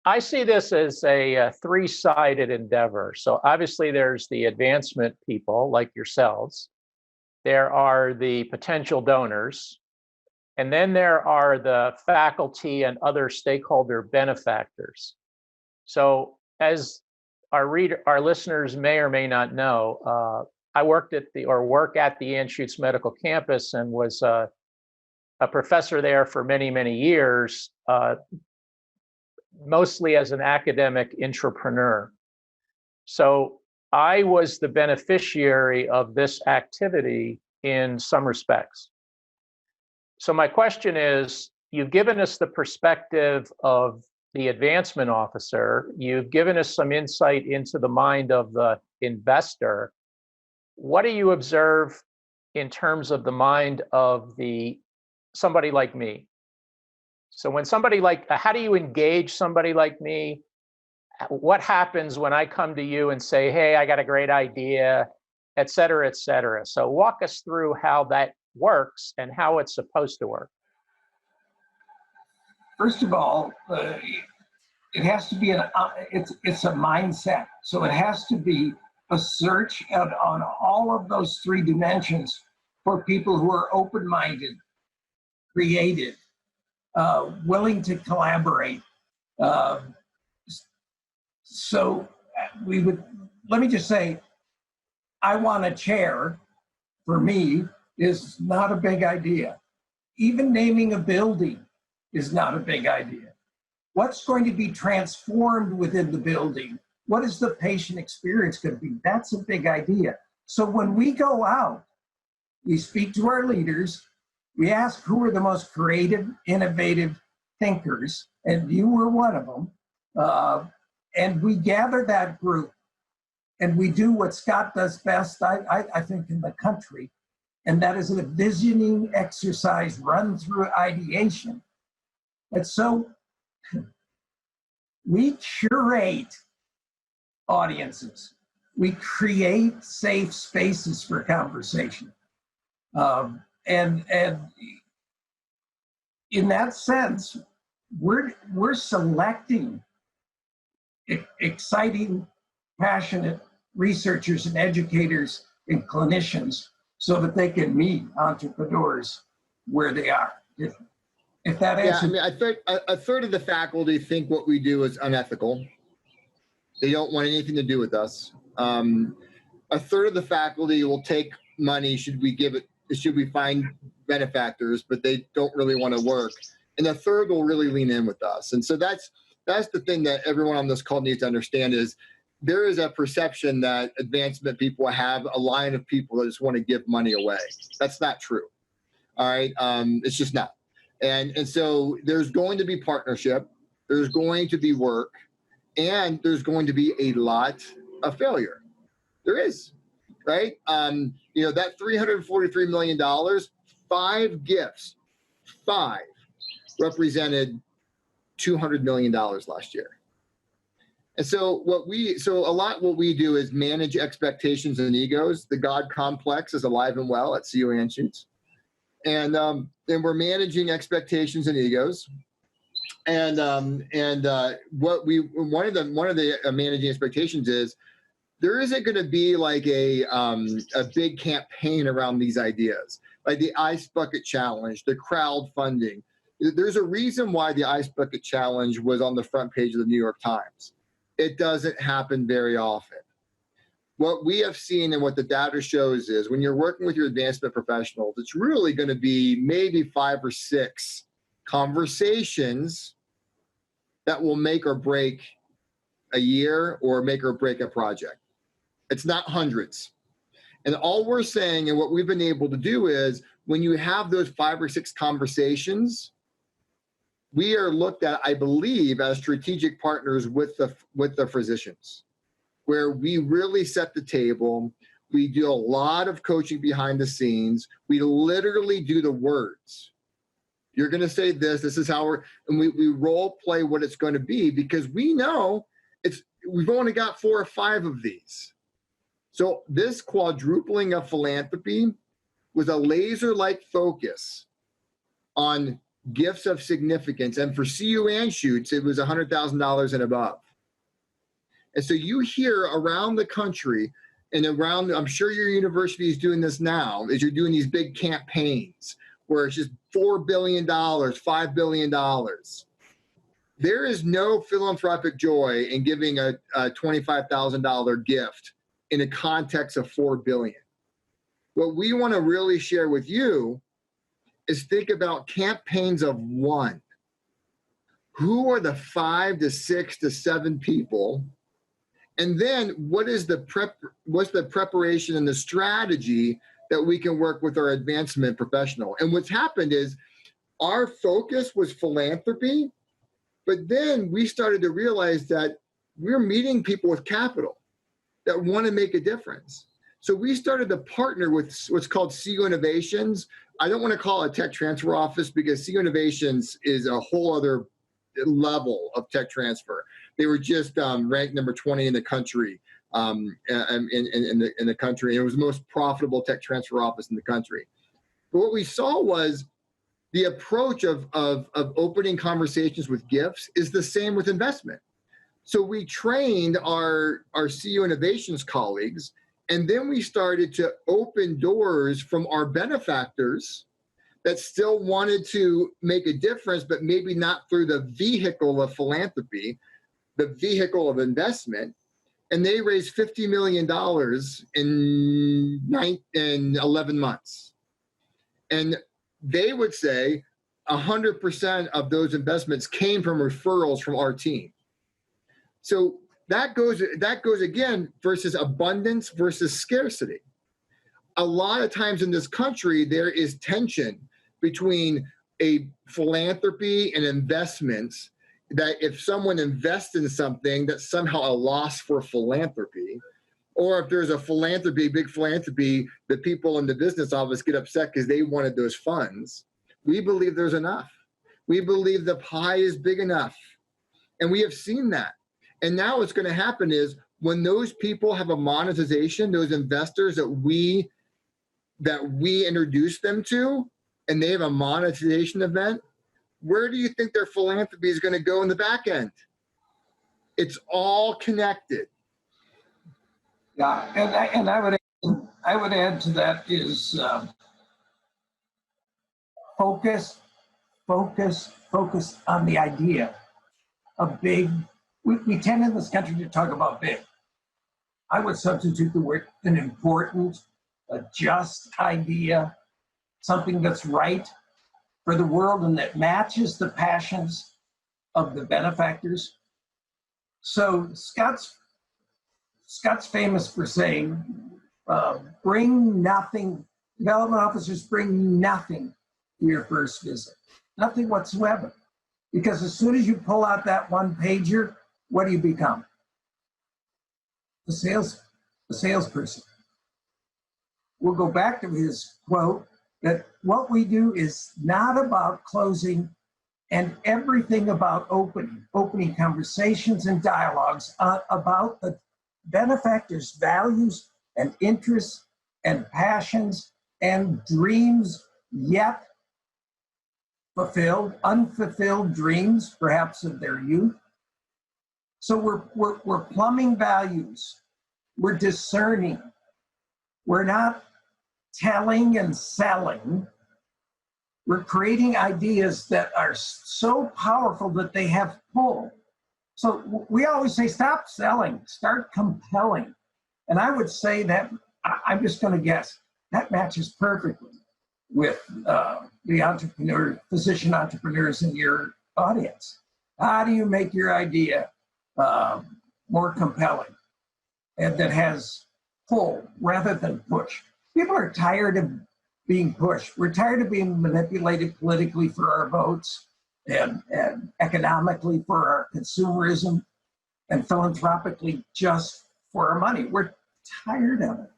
I see this as a three-sided endeavor. So obviously there's the advancement people like yourselves. There are the potential donors. And then there are the faculty and other stakeholder benefactors. So as our listeners may or may not know, I work at the Anschutz Medical Campus and was a professor there for many, many years, mostly as an academic entrepreneur. So I was the beneficiary of this activity in some respects. So my question is, you've given us the perspective of the advancement officer, you've given us some insight into the mind of the investor. What do you observe in terms of the mind of somebody like me? So when how do you engage somebody like me? What happens when I come to you and say, hey, I got a great idea, et cetera, et cetera. So walk us through how that works and how it's supposed to work. First of all, it has to be it's a mindset. So it has to be a search out on all of those three dimensions for people who are open-minded, creative, willing to collaborate. So let me just say, I want a chair, for me, is not a big idea. Even naming a building is not a big idea. What's going to be transformed within the building? What is the patient experience going to be? That's a big idea. So when we go out, we speak to our leaders, we ask who are the most creative, innovative thinkers, and you were one of them, and we gather that group, and we do what Scott does best, I think, in the country, and that is a visioning exercise run through ideation. And so we curate audiences. We create safe spaces for conversation. And in that sense, we're selecting exciting, passionate researchers and educators and clinicians so that they can meet entrepreneurs where they are. If that answers. Yeah, I mean, a third of the faculty think what we do is unethical. They don't want anything to do with us. A third of the faculty will take money should we find benefactors, but they don't really want to work. And a third will really lean in with us. And so that's the thing that everyone on this call needs to understand is there is a perception that advancement people have a line of people that just want to give money away. That's not true. All right. It's just not. And so there's going to be partnership, there's going to be work, and there's going to be a lot of failure. There is, right? That $343 million, 5 gifts, 5 represented $200 million last year. And so what we do is manage expectations and egos. The God complex is alive and well at CU Anschutz. And we're managing expectations and egos. And one of the managing expectations is there isn't going to be like a big campaign around these ideas, like the Ice Bucket Challenge, the crowdfunding. There's a reason why the Ice Bucket Challenge was on the front page of the New York Times. It doesn't happen very often. What we have seen and what the data shows is when you're working with your advancement professionals, it's really going to be maybe 5 or 6 conversations that will make or break a year or make or break a project. It's not hundreds. And all we're saying and what we've been able to do is when you have those 5 or 6 conversations, we are looked at, I believe, as strategic partners with the physicians, where we really set the table. We do a lot of coaching behind the scenes. We literally do the words. You're going to say this is how and we role play what it's going to be because we know we've only got 4 or 5 of these. So this quadrupling of philanthropy with a laser-like focus on gifts of significance. And for CU and shoots, it was $100,000 and above. And so you hear around the country and around, I'm sure your university is doing this now, is you're doing these big campaigns where it's just $4 billion, $5 billion. There is no philanthropic joy in giving a $25,000 gift in the context of $4 billion. What we want to really share with you is think about campaigns of one. Who are the 5 to 6 to 7 people? And then what's the preparation and the strategy that we can work with our advancement professional? And what's happened is our focus was philanthropy, but then we started to realize that we're meeting people with capital that want to make a difference. So we started to partner with what's called CU Innovations. I don't want to call it a tech transfer office because CU Innovations is a whole other level of tech transfer. They were just ranked number 20 in the country, in the country. And it was the most profitable tech transfer office in the country. But what we saw was the approach of opening conversations with gifts is the same with investment. So we trained our CU Innovations colleagues, and then we started to open doors from our benefactors that still wanted to make a difference, but maybe not through the vehicle of philanthropy, the vehicle of investment. And they raised $50 million in 11 months. And they would say 100% of those investments came from referrals from our team. So that goes again versus abundance versus scarcity. A lot of times in this country, there is tension between a philanthropy and investments, that if someone invests in something, that's somehow a loss for philanthropy. Or if there's a philanthropy, big philanthropy, the people in the business office get upset because they wanted those funds. We believe there's enough. We believe the pie is big enough. And we have seen that. And now what's going to happen is when those people have a monetization, those investors that we introduce them to, and they have a monetization event, where do you think their philanthropy is going to go in the back end? It's all connected. Yeah, and I would add to that is focus on the idea. A big, we tend in this country to talk about big. I would substitute the word an important, a just idea, something that's right for the world and that matches the passions of the benefactors. So Scott's famous for saying, bring nothing, development officers bring nothing to your first visit, nothing whatsoever. Because as soon as you pull out that one pager, what do you become? The salesperson. We'll go back to his quote that what we do is not about closing and everything about opening conversations and dialogues about the benefactors' values and interests and passions and dreams yet fulfilled, unfulfilled dreams, perhaps of their youth. So we're plumbing values. We're discerning. We're not telling and selling. We're creating ideas that are so powerful that they have pull. So we always say, stop selling, start compelling. And I would say that, I'm just going to guess, that matches perfectly with the physician entrepreneurs in your audience. How do you make your idea more compelling and that has pull rather than push? People are tired of being pushed. We're tired of being manipulated politically for our votes and economically for our consumerism and philanthropically just for our money. We're tired of it.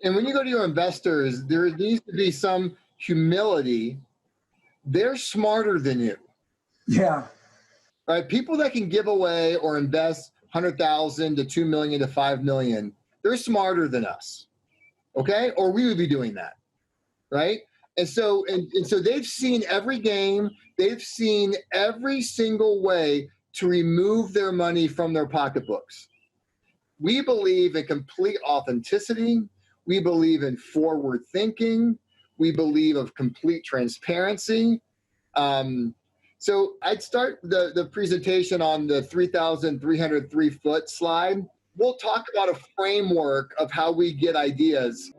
And when you go to your investors, there needs to be some humility. They're smarter than you. Yeah. Right? People that can give away or invest $100,000 to $2 million to $5 million, they're smarter than us. Okay? Or we would be doing that. Right? And so they've seen every game, they've seen every single way to remove their money from their pocketbooks. We believe in complete authenticity. We believe in forward thinking. We believe of complete transparency. So I'd start the presentation on the 3,303 foot slide. We'll talk about a framework of how we get ideas.